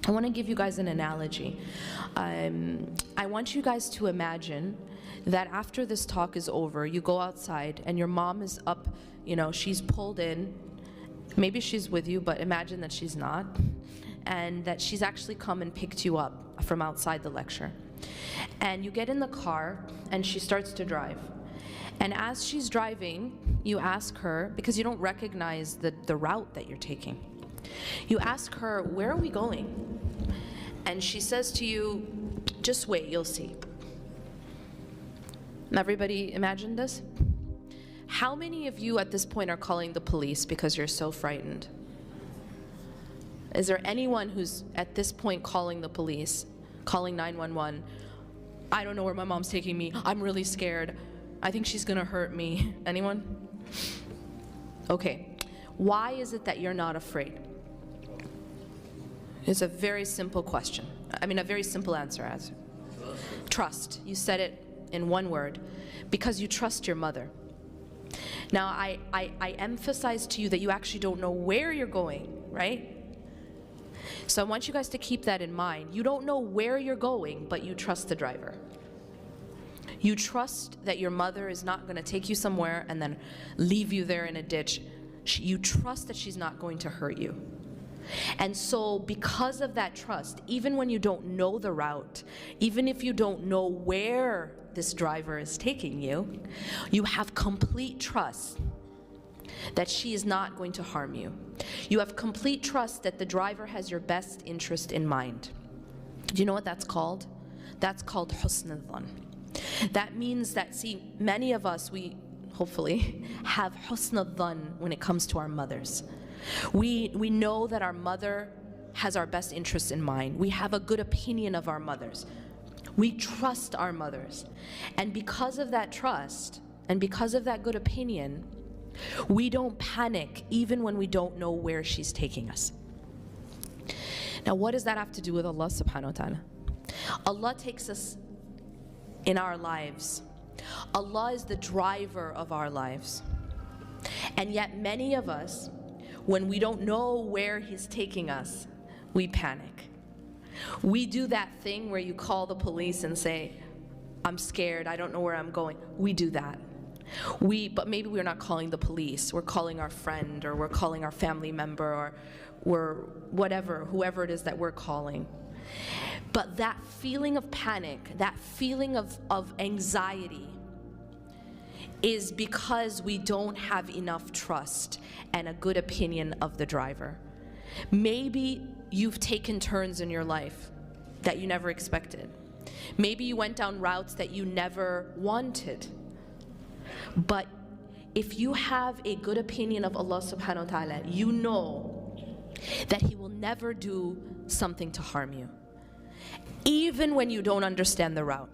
I want to give you guys an analogy. I want you guys to imagine that after this talk is over, you go outside and your mom is up, you know, she's pulled in. Maybe she's with you, but imagine that she's not. And that she's actually come and picked you up from outside the lecture. And you get in the car and she starts to drive. And as she's driving, you ask her, because you don't recognize the route that you're taking, you ask her, where are we going? And she says to you, just wait, you'll see. Everybody imagine this? How many of you at this point are calling the police because you're so frightened? Is there anyone who's at this point calling the police, calling 911? I don't know where my mom's taking me. I'm really scared. I think she's gonna hurt me. Anyone? Okay. Why is it that you're not afraid? It's a very simple question. I mean, a very simple answer. Trust. You said it in one word. Because you trust your mother. Now, I emphasize to you that you actually don't know where you're going, right? So I want you guys to keep that in mind. You don't know where you're going, but you trust the driver. You trust that your mother is not going to take you somewhere and then leave you there in a ditch. You trust that she's not going to hurt you. And so because of that trust, even when you don't know the route, even if you don't know where this driver is taking you, you have complete trust that she is not going to harm you. You have complete trust that the driver has your best interest in mind. Do you know what that's called? That's called husn al-dhan. That means that, see, many of us, we hopefully have husn al-dhan when it comes to our mothers. We know that our mother has our best interests in mind. We have a good opinion of our mothers. We trust our mothers. And because of that trust, and because of that good opinion, we don't panic even when we don't know where she's taking us. Now, what does that have to do with Allah subhanahu wa ta'ala? Allah takes us in our lives. Allah is the driver of our lives. And yet many of us, when we don't know where He's taking us, we panic. We do that thing where you call the police and say, I'm scared, I don't know where I'm going. We do that. But maybe we're not calling the police, we're calling our friend, or we're calling our family member, or we're whatever, whoever it is that we're calling. But that feeling of panic, that feeling of anxiety, is because we don't have enough trust and a good opinion of the driver. Maybe you've taken turns in your life that you never expected. Maybe you went down routes that you never wanted. But if you have a good opinion of Allah subhanahu wa ta'ala, you know that He will never do something to harm you, even when you don't understand the route.